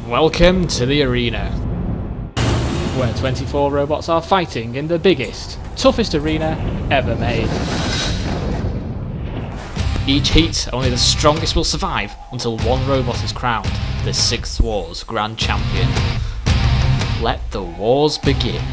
Welcome to the arena, where 24 robots are fighting in the biggest, toughest arena ever made. Each heat, only the strongest will survive until one robot is crowned the 6th War's Grand Champion. Let the wars begin.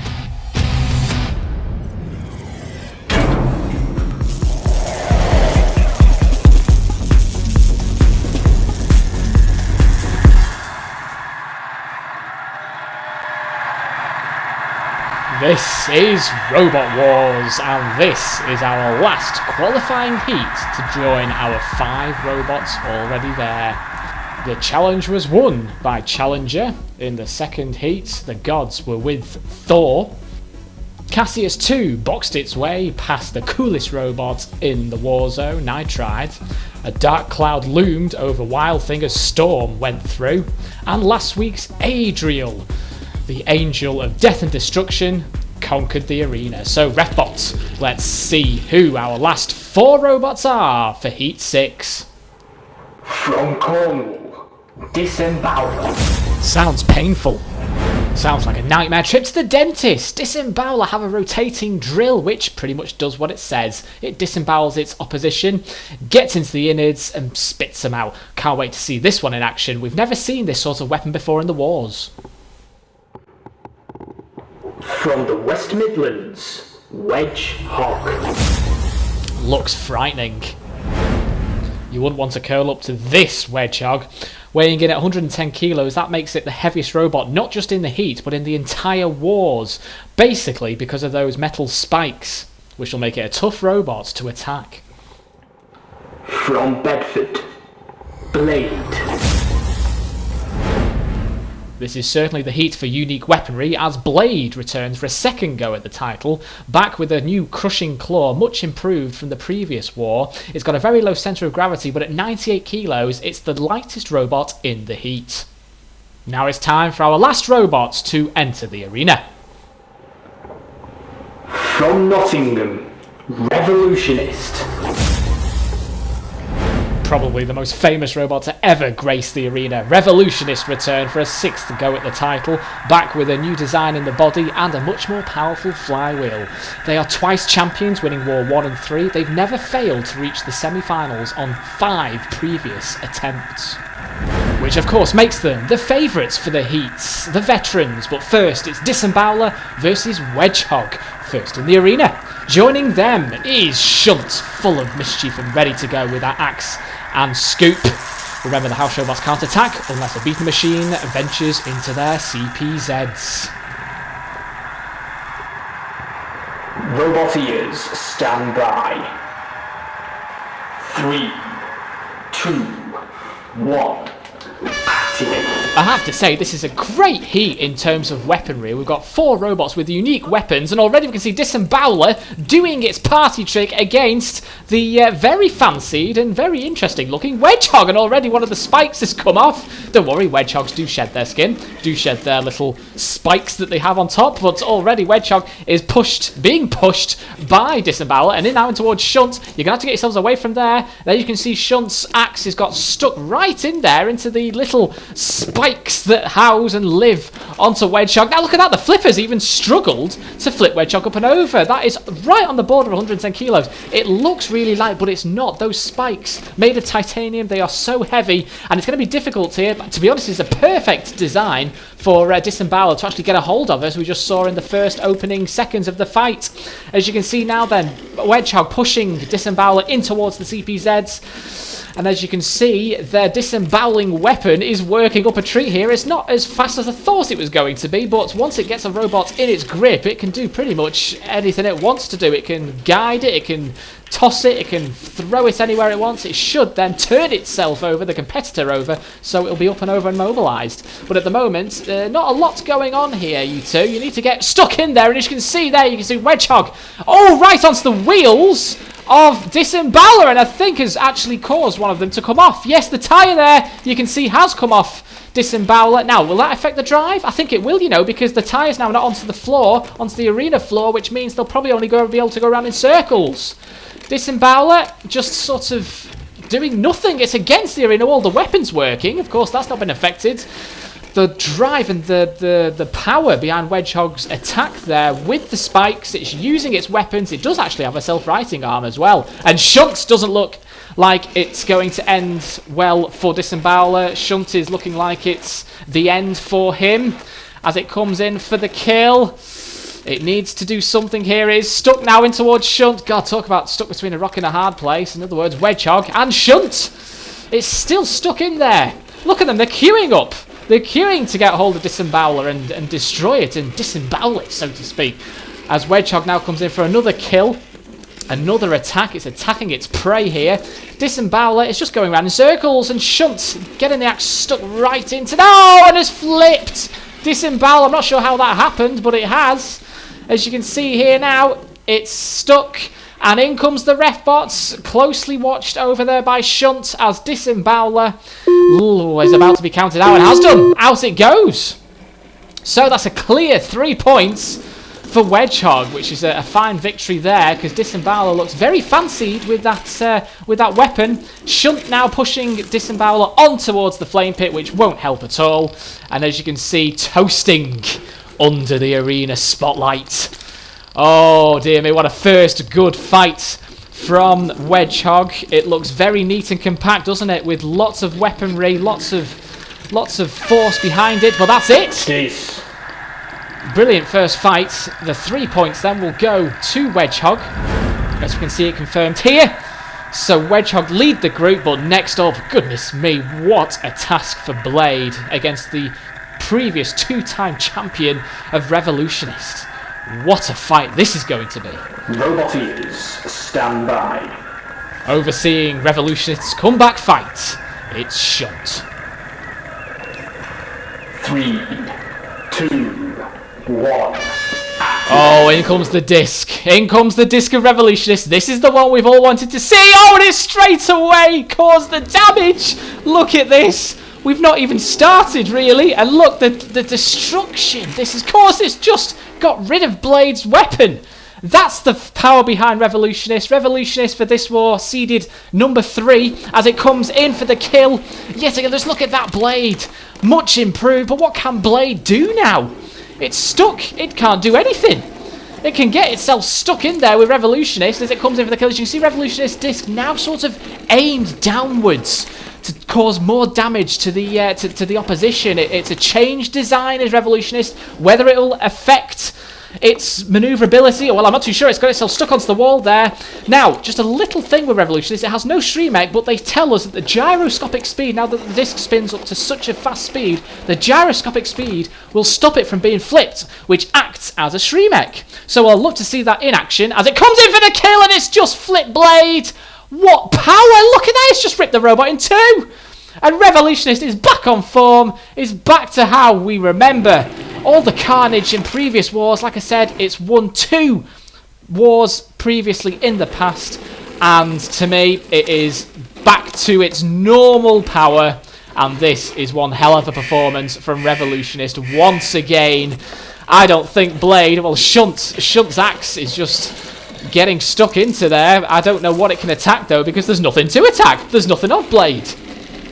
This is Robot Wars, and this is our last qualifying heat to join our 5 robots already there. The challenge was won by Challenger in the second heat. The gods were with Thor. Cassius 2 boxed its way past the coolest robot in the war zone, Nitride. A dark cloud loomed over Wildfinger's Storm went through. And last week's Adriel, the Angel of Death and Destruction, conquered the arena. So Refbots, let's see who our last 4 robots are for Heat 6. From Cornwall, Disembowel. Sounds painful. Sounds like a nightmare trip to the dentist. Disembowel have a rotating drill which pretty much does what it says. It disembowels its opposition, gets into the innards and spits them out. Can't wait to see this one in action. We've never seen this sort of weapon before in the wars. From the West Midlands, Wedge Hog. Looks frightening. You wouldn't want to curl up to this Wedge Hog. Weighing in at 110 kilos, that makes it the heaviest robot, not just in the heat, but in the entire wars. Basically because of those metal spikes, which will make it a tough robot to attack. From Bedford, Blade. This is certainly the heat for unique weaponry, as Blade returns for a second go at the title, back with a new crushing claw, much improved from the previous war. It's got a very low centre of gravity, but at 98 kilos, it's the lightest robot in the heat. Now it's time for our last robots to enter the arena. From Nottingham, Revolutionist. Probably the most famous robot to ever grace the arena. Revolutionist return for a 6th go at the title, back with a new design in the body and a much more powerful flywheel. They are twice champions, winning War 1 and 3. They've never failed to reach the semi-finals on 5 previous attempts, which of course makes them the favourites for the heats, the veterans. But first it's Disemboweler versus Wedge Hog, first in the arena. Joining them is Shunt, full of mischief and ready to go with that axe and scoop. Remember, the house robots can't attack unless a beating machine ventures into their CPZs. Robot ears, stand by. 3, 2, 1. Activate. I have to say, this is a great heat in terms of weaponry. We've got 4 robots with unique weapons, and already we can see Disemboweler doing its party trick against the very fancied and very interesting looking Wedge Hog, and already one of the spikes has come off. Don't worry, Wedge Hogs do shed their skin, do shed their little spikes that they have on top, but already Wedge Hog is being pushed by Disemboweler, and in now towards Shunt. You're going to have to get yourselves away from there. There you can see Shunt's axe has got stuck right in there into the little spikes that house and live onto Wedge Hog. Now look at that, the flippers even struggled to flip Wedge Hog up and over. That is right on the border of 110 kilos. It looks really light, but it's not. Those spikes made of titanium, they are so heavy, and it's going to be difficult here. But to be honest, it's a perfect design for Disemboweler to actually get a hold of, as we just saw in the first opening seconds of the fight. As you can see now then, Wedge Hog pushing Disemboweler in towards the CPZs. And as you can see, their disemboweling weapon is working up a tree here. It's not as fast as I thought it was going to be, but once it gets a robot in its grip, it can do pretty much anything it wants to do. It can guide it, it can toss it, it can throw it anywhere it wants. It should then turn itself over, the competitor over, so it'll be up and over and mobilised. But at the moment, not a lot going on here, you two. You need to get stuck in there, and as you can see there, you can see Wedge Hog, oh, right onto the wheels of Disembowel, and I think has actually caused one of them to come off. Yes, the tyre there, you can see, has come off Disembowel. Now, will that affect the drive? I think it will, you know, because the tyre's now not onto the floor, onto the arena floor, which means they'll probably only be able to go around in circles. Disembowel just sort of doing nothing. It's against the arena, all the weapons working. Of course, that's not been affected. the drive and the power behind Wedge Hog's attack there with the spikes. It's using its weapons. It does actually have a self-righting arm as well. And Shunt doesn't look like it's going to end well for Disemboweler. Shunt is looking like it's the end for him as it comes in for the kill. It needs to do something here. It is stuck now in towards Shunt. God, talk about stuck between a rock and a hard place. In other words, Wedge Hog and Shunt. It's still stuck in there. Look at them, they're queuing up. They're queuing to get hold of Disembowel and destroy it and disembowel it, so to speak. As Wedge Hog now comes in for another kill. Another attack. It's attacking its prey here. Disemboweler is just going around in circles. And Shunt getting the axe stuck right into... Oh, and has flipped. Disembowel, I'm not sure how that happened, but it has. As you can see here now, it's stuck. And in comes the ref bots, closely watched over there by Shunt as Disemboweler is about to be counted out and has done. Out it goes. So that's a clear 3 points for Wedge Hog, which is a fine victory there because Disemboweler looks very fancied with that weapon. Shunt now pushing Disemboweler on towards the flame pit, which won't help at all. And as you can see, toasting under the arena spotlight. Oh dear me, what a first good fight from Wedge Hog. It looks very neat and compact, doesn't it? With lots of weaponry, lots of force behind it, but that's it. Jeez. Brilliant first fight. The 3 points then will go to Wedge Hog. As we can see it confirmed here. So Wedge Hog lead the group, but next up, goodness me, what a task for Blade against the previous 2-time champion of Revolutionist. What a fight this is going to be. Robot ears, stand by. Overseeing Revolutionist's comeback fight, it's Shunt. 3, 2, 1. Oh, in comes the disc. In comes the disc of Revolutionist. This is the one we've all wanted to see. Oh, and it straight away caused the damage. Look at this. We've not even started, really. And look, the destruction this has caused. It's just got rid of Blade's weapon. That's the power behind Revolutionist. Revolutionist for this war seeded number 3 as it comes in for the kill. Yet again, just look at that Blade. Much improved, but what can Blade do now? It's stuck. It can't do anything. It can get itself stuck in there with Revolutionist as it comes in for the kill. As you can see, Revolutionist disc now sort of aimed downwards to cause more damage to the opposition. It's a changed design as Revolutionist. Whether it will affect its manoeuvrability, well, I'm not too sure. It's got itself stuck onto the wall there. Now, just a little thing with Revolutionist. It has no stream egg, but they tell us that the gyroscopic speed, now that the disc spins up to such a fast speed, the gyroscopic speed will stop it from being flipped, which acts as a stream egg. So I'll look to see that in action as it comes in for the kill, and it's just flipped Blade. What power! Look at that! It's just ripped the robot in 2! And Revolutionist is back on form, is back to how we remember all the carnage in previous wars. Like I said, it's won 2 wars previously in the past, and to me, it is back to its normal power, and this is one hell of a performance from Revolutionist once again. I don't think Blade, well, Shunt's axe is just getting stuck into there. I don't know what it can attack, though, because there's nothing to attack. There's nothing on Blade.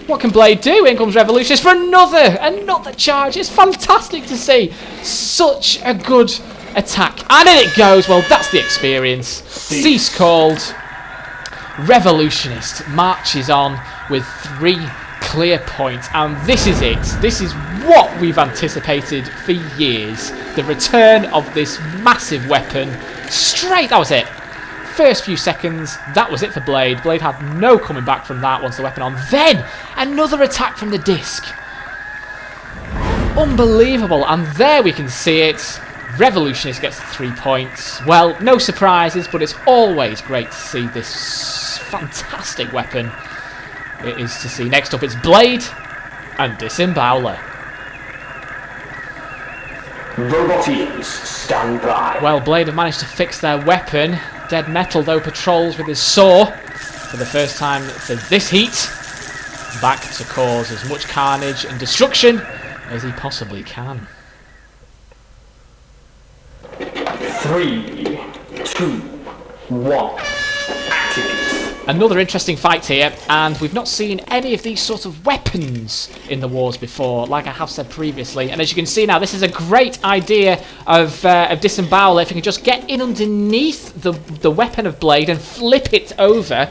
What can Blade do? In comes Revolutionist for another charge. It's fantastic to see such a good attack. And in it goes. Well, that's the experience. Cease called. Revolutionist marches on with 3 clear points. And this is it. This is what we've anticipated for years. The return of this massive weapon. That was it. First few seconds, that was it for Blade. Blade had no coming back from that once the weapon on. Then, another attack from the disc. Unbelievable. And there we can see it. Revolutionist gets 3 points. Well, no surprises, but it's always great to see this fantastic weapon. It is to see. Next up, it's Blade and Disemboweler. Robot ears, stand by. Well, Blade have managed to fix their weapon. Dead Metal, though, patrols with his saw for the first time for this heat. Back to cause as much carnage and destruction as he possibly can. 3, 2, 1. Activate. Another interesting fight here, and we've not seen any of these sort of weapons in the wars before, like I have said previously. And as you can see now, this is a great idea of Disembowel. If you can just get in underneath the weapon of Blade and flip it over,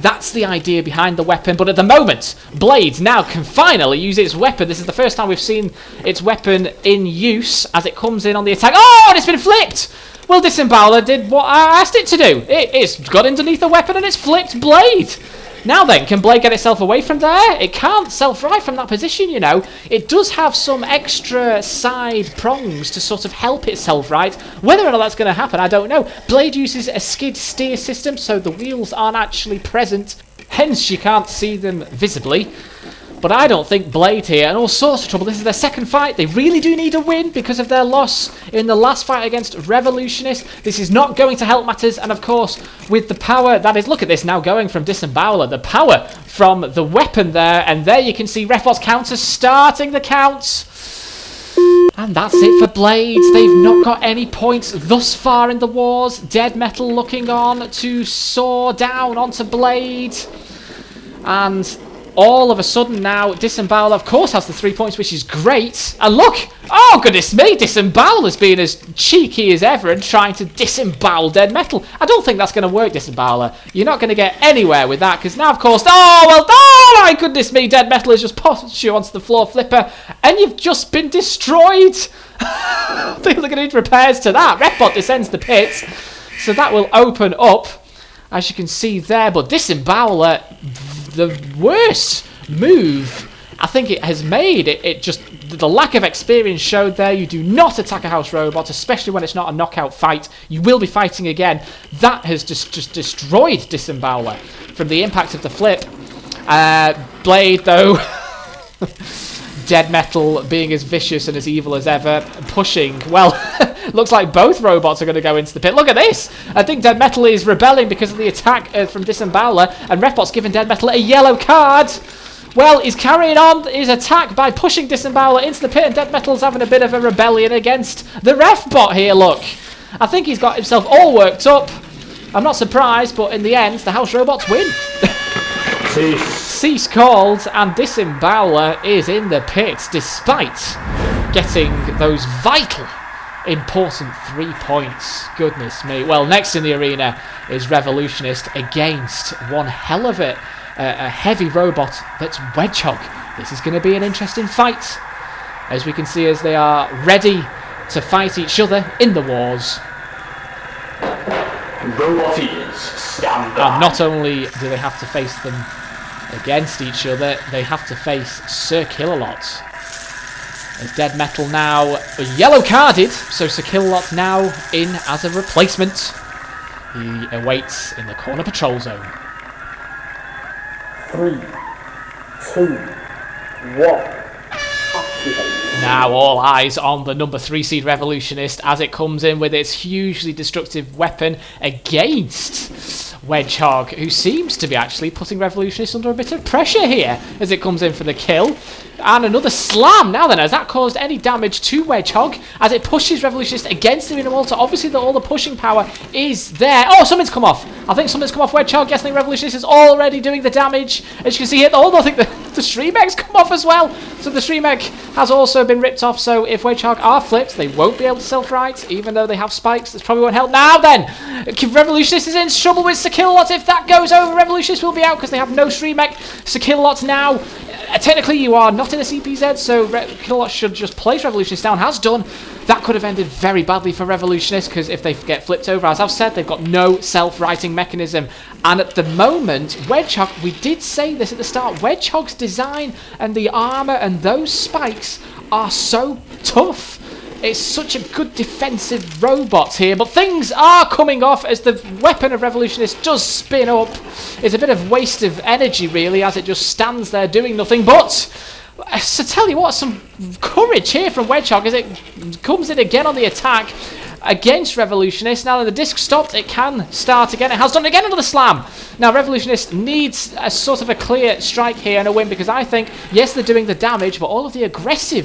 that's the idea behind the weapon. But at the moment, Blade now can finally use its weapon. This is the first time we've seen its weapon in use as it comes in on the attack. Oh, and it's been flipped! Well, Disembowler did what I asked it to do. It's got underneath the weapon and it's flipped Blade. Now then, can Blade get itself away from there? It can't self-right from that position, you know. It does have some extra side prongs to sort of help it self-right. Whether or not that's going to happen, I don't know. Blade uses a skid steer system, so the wheels aren't actually present. Hence, you can't see them visibly. But I don't think Blade here, and all sorts of trouble. This is their second fight. They really do need a win because of their loss in the last fight against Revolutionist. This is not going to help matters. And of course, with the power that is, look at this now going from Disembowler, the power from the weapon there. And there you can see Refbot's counter starting the count. And that's it for Blades. They've not got any points thus far in the wars. Dead Metal looking on to soar down onto Blade. And all of a sudden now, Disembowel, of course, has the 3 points, which is great. And look! Oh, goodness me! Disembowel has been as cheeky as ever and trying to disembowel Dead Metal. I don't think that's going to work, Disembowler. You're not going to get anywhere with that, because now, of course... Oh, well, oh, my goodness me! Dead Metal has just pushed you onto the floor flipper, and you've just been destroyed! I think they're going to need repairs to that. Refbot descends the pit, so that will open up, as you can see there. But Disembowler, the worst move I think it has made. It just, the lack of experience showed there. You do not attack a house robot, especially when it's not a knockout fight. You will be fighting again. That has just destroyed Disembowler from the impact of the flip. Blade, though, Dead Metal being as vicious and as evil as ever, pushing. Well, looks like both robots are going to go into the pit. Look at this! I think Dead Metal is rebelling because of the attack from Disembowler, and Refbot's given Dead Metal a yellow card. Well, he's carrying on his attack by pushing Disembowler into the pit, and Dead Metal's having a bit of a rebellion against the Refbot here, look. I think he's got himself all worked up. I'm not surprised, but in the end, the house robots win. Cease called, and Disembowler is in the pit, despite getting those vital, important 3 points. Goodness me. Well, next in the arena is Revolutionist against one hell of it. A heavy robot that's Wedge Hog. This is going to be an interesting fight, as we can see as they are ready to fight each other in the wars. Robotians, stand by. And not only do they have to face them against each other, they have to face Sir Killalot. As Dead Metal now yellow carded, so Sir Killalot now in as a replacement. He awaits in the corner patrol zone. 3, 2, 1. Now all eyes on the number 3 seed Revolutionist as it comes in with its hugely destructive weapon against Wedge Hog, who seems to be actually putting Revolutionist under a bit of pressure here as it comes in for the kill. And another slam now then, has that caused any damage to Wedge Hog as it pushes Revolutionist against the arena wall? So obviously all the pushing power is there. Oh, something's come off. I think something's come off Wedge Hog. Yes, I think Revolutionist is already doing the damage. As you can see here, oh, I think the stream egg's come off as well. So the stream egg has also been ripped off. So if Wedge Hog are flipped, they won't be able to self-right, even though they have spikes. This probably won't help. Now then, Revolutionist is in trouble with Sir Killalot. If that goes over, Revolutionist will be out because they have no stream egg. Sir Killalot now. Technically, you are not in a CPZ, so Killalot should just place Revolutionist down. Has done. That could have ended very badly for Revolutionist, because if they get flipped over, as I've said, they've got no self-righting mechanism. And at the moment, Wedge Hog, we did say this at the start, Wedge Hog's design and the armour and those spikes are so tough. It's such a good defensive robot here, but things are coming off as the weapon of Revolutionist does spin up. It's a bit of waste of energy, really, as it just stands there doing nothing. But, so tell you what, some courage here from Wedge Hog as it comes in again on the attack against Revolutionist. Now that the disc stopped, it can start again. It has done again another slam. Now Revolutionist needs a sort of a clear strike here and a win, because I think, yes, they're doing the damage, but all the aggression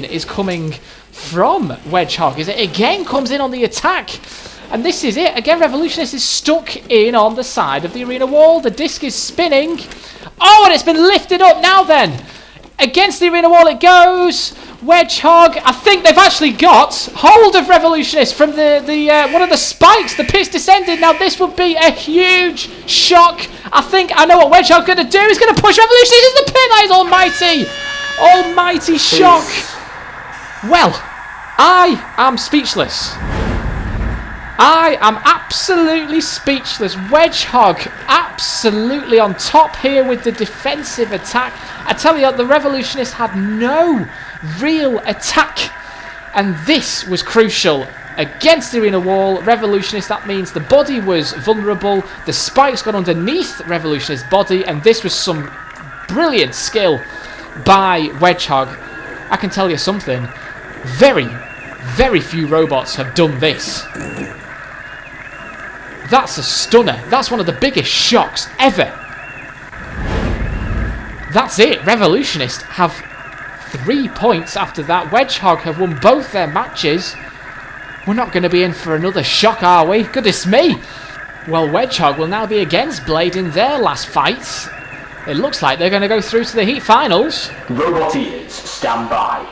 is coming from Wedge Hog as it again comes in on the attack. And this is it. Again, Revolutionist is stuck in on the side of the arena wall. The disc is spinning. Oh, and it's been lifted up now then. Against the arena wall it goes. Wedge Hog, I think they've actually got hold of Revolutionist from the one of the spikes. The pit's descended. Now this would be a huge shock. I think I know what Wedge Hog's going to do. He's going to push Revolutionist into the pit. That is almighty. Almighty shock. Well, I am speechless. I am absolutely speechless. Wedge Hog absolutely on top here with the defensive attack. I tell you, the Revolutionists had no real attack, and this was crucial. Against the arena wall, Revolutionist, that means the body was vulnerable. The spikes got underneath Revolutionist's body, and this was some brilliant skill by Wedge Hog. I can tell you something. Very, very few robots have done this. That's a stunner. That's one of the biggest shocks ever. That's it. Revolutionists have 3 points after that. Wedge Hog have won both their matches. We're not going to be in for another shock, are we? Goodness me. Well, Wedge Hog will now be against Blade in their last fight. It looks like they're going to go through to the heat finals. Roboteers, stand by.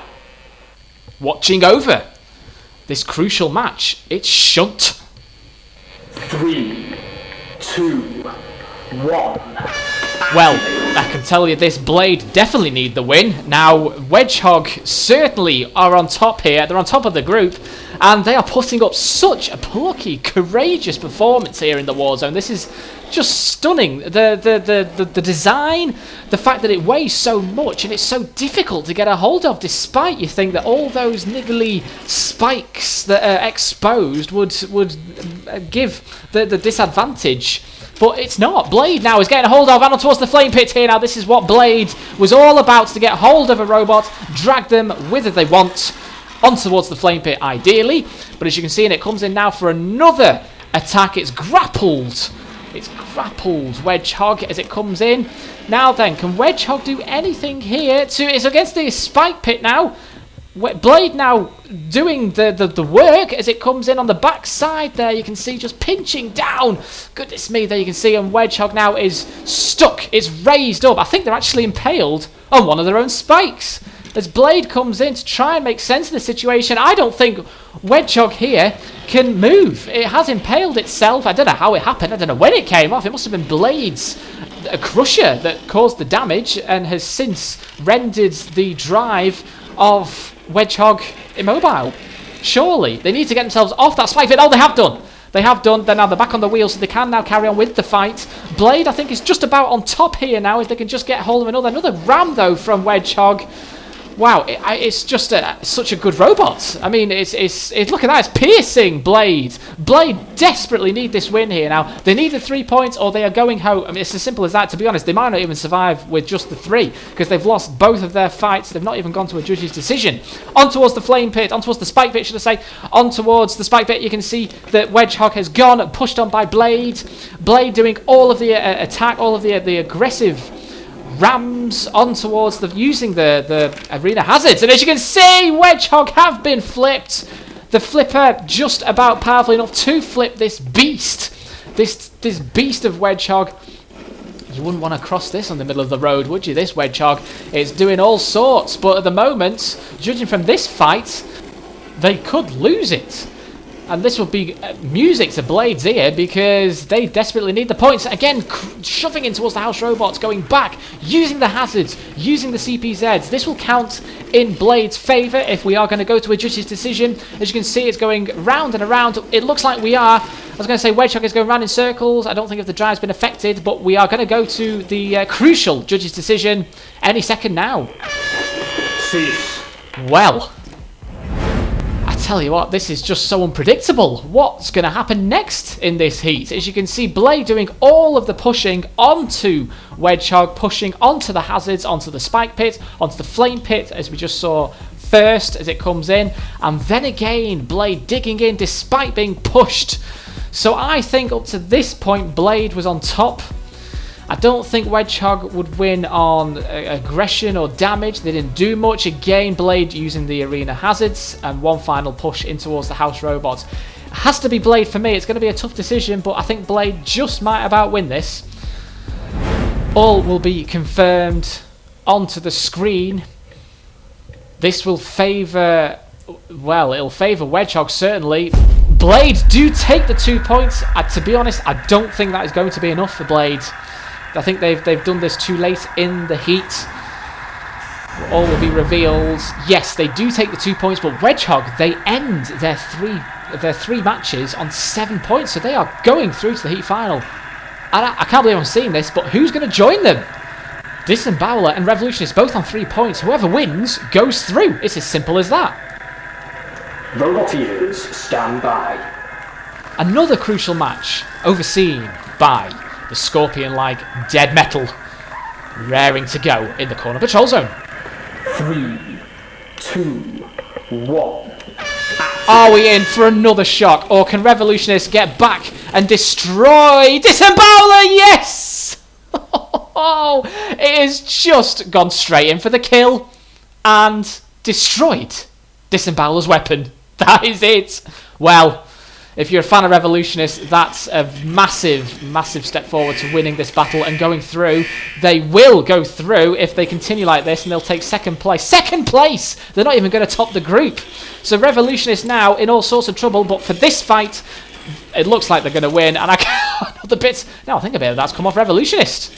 Watching over this crucial match. It's Shunt. 3, 2, 1. Well, I can tell you this, Blade definitely need the win. Now, Wedge Hog certainly are on top here. They're on top of the group, and they are putting up such a plucky, courageous performance here in the Warzone. This is just stunning. The design, the fact that it weighs so much and it's so difficult to get a hold of, despite you think that all those niggly spikes that are exposed would give the disadvantage. But it's not. Blade now is getting a hold of and on towards the flame pit here. Now this is what Blade was all about, to get hold of a robot, drag them whither they want, on towards the flame pit ideally. But as you can see, and it comes in now for another attack. It's grappled. It's grappled Wedge Hog as it comes in. Now then, can Wedge Hog do anything here? It's against the spike pit now. Blade now doing the work as it comes in on the back side there. You can see just pinching down. Goodness me, there you can see, and Wedge Hog now is stuck. It's raised up. I think they're actually impaled on one of their own spikes. As Blade comes in to try and make sense of the situation, I don't think Wedge Hog here can move. It has impaled itself. I don't know how it happened. I don't know when it came off. It must have been Blade's crusher that caused the damage and has since rendered the drive of Wedge Hog immobile. Surely they need to get themselves off that spike pit. Oh, they have done. They have done. They're now back on the wheel, so they can now carry on with the fight. Blade, I think, is just about on top here now, as they can just get hold of another ram though from Wedge Hog. Wow, it's just such a good robot. I mean, it's look at that. It's piercing Blade. Blade desperately need this win here now. They need the 3 points or they are going home. I mean, it's as simple as that. To be honest, they might not even survive with just the 3 because they've lost both of their fights. They've not even gone to a judge's decision. On towards the flame pit, on towards the spike pit, should I say. On towards the spike pit, you can see that Wedge Hog has gone, pushed on by Blade. Blade doing all of the attack, all of the aggressive rams on towards using the arena hazards, and as you can see, Wedge Hog have been flipped. The flipper just about powerful enough to flip this beast, this beast of Wedge Hog. You wouldn't want to cross this on the middle of the road, would you? This Wedge Hog is doing all sorts, but at the moment, judging from this fight, they could lose it. And this will be music to Blade's ear because they desperately need the points. Again, shoving in towards the house robots, going back, using the hazards, using the CPZs. This will count in Blade's favour if we are going to go to a judge's decision. As you can see, it's going round and around. It looks like we are. I was going to say Wedge Hog is going round in circles. I don't think if the drive's been affected, but we are going to go to the crucial judge's decision any second now. Cease. Well, tell you what, this is just so unpredictable. What's going to happen next in this heat? As you can see, Blade doing all of the pushing onto Wedge Hog, pushing onto the hazards, onto the spike pit, onto the flame pit, as we just saw first as it comes in, and then again Blade digging in despite being pushed. So I think up to this point Blade was on top. I don't think Wedge Hog would win on aggression or damage. They didn't do much. Again, Blade using the arena hazards and one final push in towards the house robots. Has to be Blade for me. It's going to be a tough decision, but I think Blade just might about win this. All will be confirmed onto the screen. This will favour... Well, it'll favour Wedge Hog, certainly. Blade do take the 2 points. To be honest, I don't think that is going to be enough for Blade. I think they've done this too late in the heat. All will be revealed. Yes, they do take the 2 points, but Wedge Hog, they end their three matches on 7 points, so they are going through to the heat final. And I can't believe I'm seeing this, but who's going to join them? Disembowel and Revolutionist both on 3 points. Whoever wins goes through. It's as simple as that. Volunteers, stand by. Another crucial match overseen by the Scorpion-like Dead Metal, raring to go in the corner patrol zone. 3, 2, 1. Are we in for another shock, or can Revolutionists get back and destroy Disembowel? Yes! Oh, it has just gone straight in for the kill and destroyed Disembowel's weapon. That is it. Well, if you're a fan of Revolutionist, that's a massive, massive step forward to winning this battle and going through. They will go through if they continue like this, and they'll take second place. Second place! They're not even going to top the group. So Revolutionists now in all sorts of trouble, but for this fight, it looks like they're going to win. And I can't... the bits... Now I think about it, that's come off Revolutionist.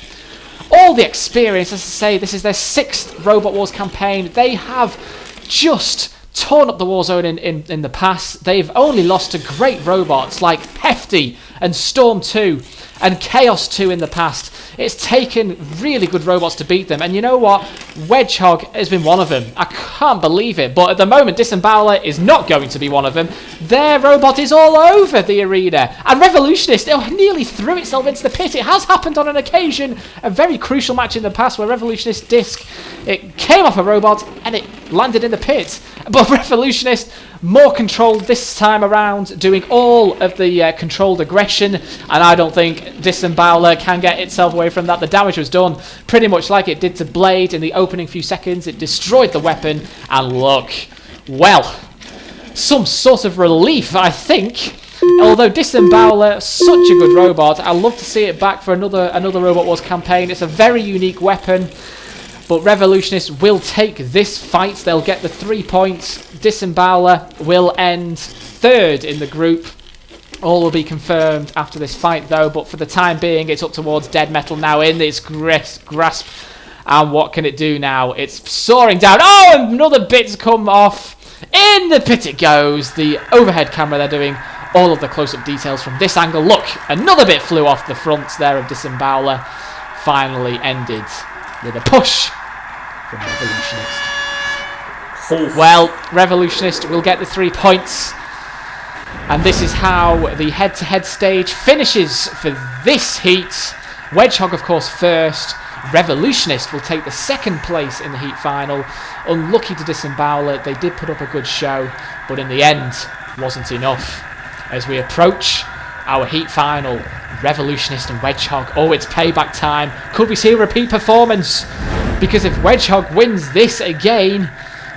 All the experience, as I say, this is their 6th Robot Wars campaign. They have just torn up the Warzone in the past. They've only lost to great robots like Hefty and Storm 2 and Chaos 2 in the past. It's taken really good robots to beat them, and you know what? Wedge Hog has been one of them. I can't believe it, but at the moment Disembowel is not going to be one of them. Their robot is all over the arena, and Revolutionist nearly threw itself into the pit. It has happened on an occasion, a very crucial match in the past where Revolutionist disc, it came off a robot and it landed in the pit. But Revolutionist, more controlled this time around, doing all of the controlled aggression, and I don't think Disembowel can get itself away from that. The damage was done pretty much like it did to Blade in the opening few seconds. It destroyed the weapon, and look, well, some sort of relief, I think. Although Disembowel, such a good robot, I'd love to see it back for another Robot Wars campaign. It's a very unique weapon. But Revolutionists will take this fight. They'll get the 3 points. Disembowel will end 3rd in the group. All will be confirmed after this fight, though. But for the time being, it's up towards Dead Metal now in its grasp. And what can it do now? It's soaring down. Oh, and another bit's come off. In the pit it goes. The overhead camera, they're doing all of the close-up details from this angle. Look, another bit flew off the front there of Disembowel. Finally ended with a push from Revolutionist. Well, Revolutionist will get the 3 points. And this is how the head-to-head stage finishes for this heat. Wedge Hog, of course, first. Revolutionist will take the 2nd place in the heat final. Unlucky to Disembowel. They did put up a good show, but in the end, wasn't enough. As we approach our heat final, Revolutionist and Wedge Hog. Oh, it's payback time. Could we see a repeat performance? Because if Wedge Hog wins this again,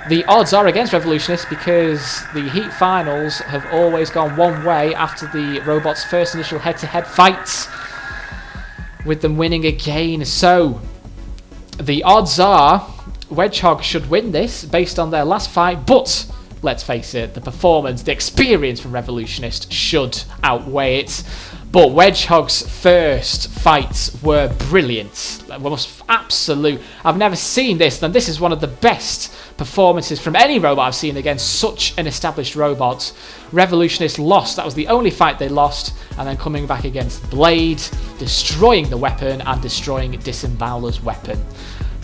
the odds are against Revolutionist, because the heat finals have always gone one way after the robots' first initial head-to-head fights, with them winning again. So the odds are Wedge Hog should win this based on their last fight, but let's face it, the performance, the experience from Revolutionist should outweigh it. But Wedge Hog's first fights were brilliant. Was absolute. I've never seen this, and this is one of the best performances from any robot I've seen against such an established robot. Revolutionist lost. That was the only fight they lost, and then coming back against Blade, destroying the weapon and destroying Disembowel's weapon.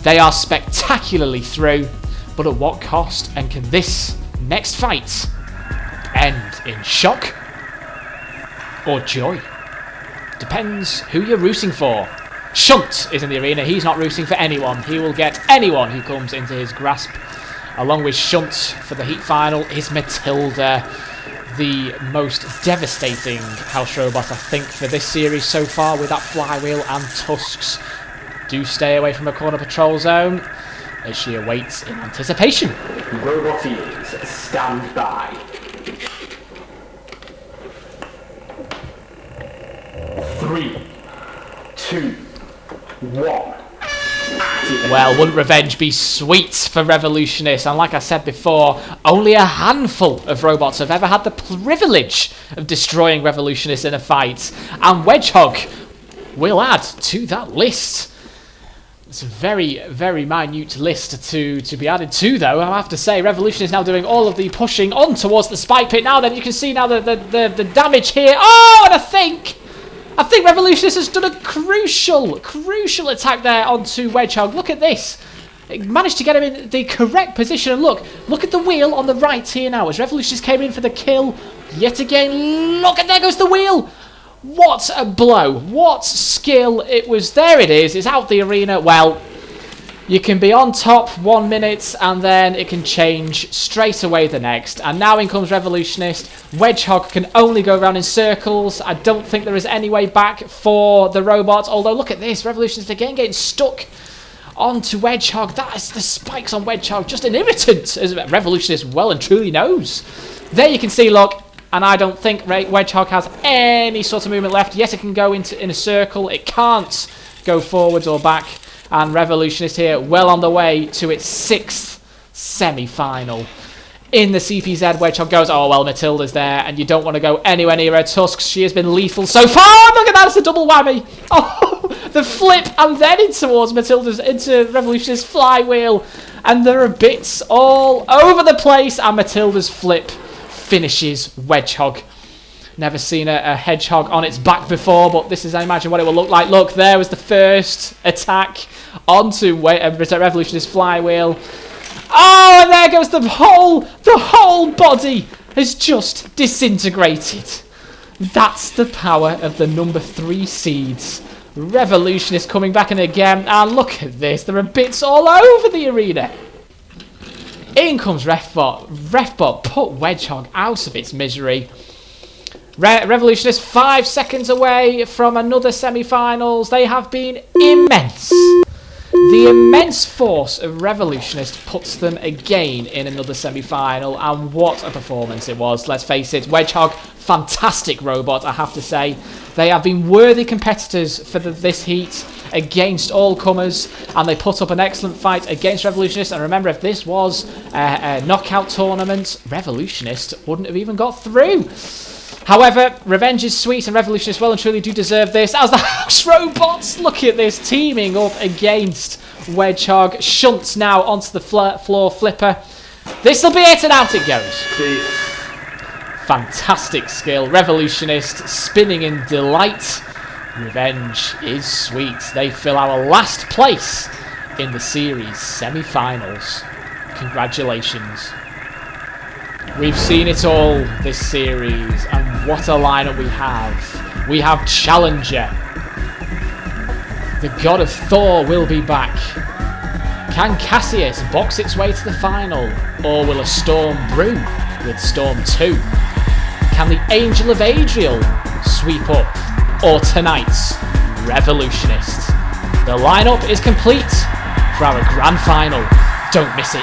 They are spectacularly through, but at what cost? And can this next fight end in shock or joy? Depends who you're rooting for. Shunt is in the arena. He's not rooting for anyone. He will get anyone who comes into his grasp. Along with Shunt for the heat final is Matilda, the most devastating house robot, I think, for this series so far, with that flywheel and tusks. Do stay away from a corner patrol zone as she awaits in anticipation. Roboteers, stand by. 3, 2, 1. Well, wouldn't revenge be sweet for Revolutionists? And like I said before, only a handful of robots have ever had the privilege of destroying Revolutionists in a fight. And Wedge Hog will add to that list. It's a very, very minute list to be added to, though. I have to say, Revolution is now doing all of the pushing on towards the spike pit. Now then, you can see now the damage here. Oh, and I think Revolutionist has done a crucial attack there onto Wedge Hog. Look at this. It managed to get him in the correct position. And look at the wheel on the right here now. As Revolutionist came in for the kill. Yet again, look, and there goes the wheel. What a blow. What skill it was. There it is. It's out the arena. Well, you can be on top 1 minute and then it can change straight away the next. And now in comes Revolutionist. Wedge Hog can only go around in circles. I don't think there is any way back for the robot. Although, look at this. Revolutionist again getting stuck onto Wedge Hog. That is the spikes on Wedge Hog. Just an irritant, as Revolutionist well and truly knows. There you can see, look. And I don't think Wedge Hog has any sort of movement left. Yes, it can go in a circle. It can't go forwards or back. And Revolutionist here, well on the way to its 6th semi-final. In the CPZ, Wedge Hog goes, oh, well, Matilda's there. And you don't want to go anywhere near her tusks. She has been lethal so far. Look at that, it's a double whammy. Oh, the flip. And then into Revolutionist's flywheel. And there are bits all over the place. And Matilda's flip finishes Wedge Hog. Never seen a hedgehog on its back before, but this is, I imagine, what it will look like. Look, there was the first attack onto Revolutionist flywheel. Oh, and there goes the whole body has just disintegrated. That's the power of the number 3 seeds. Revolutionist coming back in again, and look at this. There are bits all over the arena. In comes Refbot. Refbot put Wedge Hog out of its misery. Revolutionist 5 seconds away from another semi-finals. They have been immense. The immense force of Revolutionist puts them again in another semi-final. And what a performance it was. Let's face it, Wedge Hog, fantastic robot, I have to say. They have been worthy competitors for this heat against all comers, and they put up an excellent fight against Revolutionist. And remember, if this was a knockout tournament, Revolutionist wouldn't have even got through. However, revenge is sweet, and Revolutionists well and truly do deserve this. As the house robots, look at this, teaming up against Wedge Hog. Shunts now onto the floor flipper. This will be it, and out it goes. Fantastic skill. Revolutionist spinning in delight. Revenge is sweet. They fill our last place in the series semi-finals. Congratulations. We've seen it all this series, and what a lineup we have. We have Challenger. The God of Thor will be back. Can Cassius box its way to the final, or will a Storm brew with Storm 2? Can the Angel of Adriel sweep up, or tonight's Revolutionist? The lineup is complete for our grand final. Don't miss it.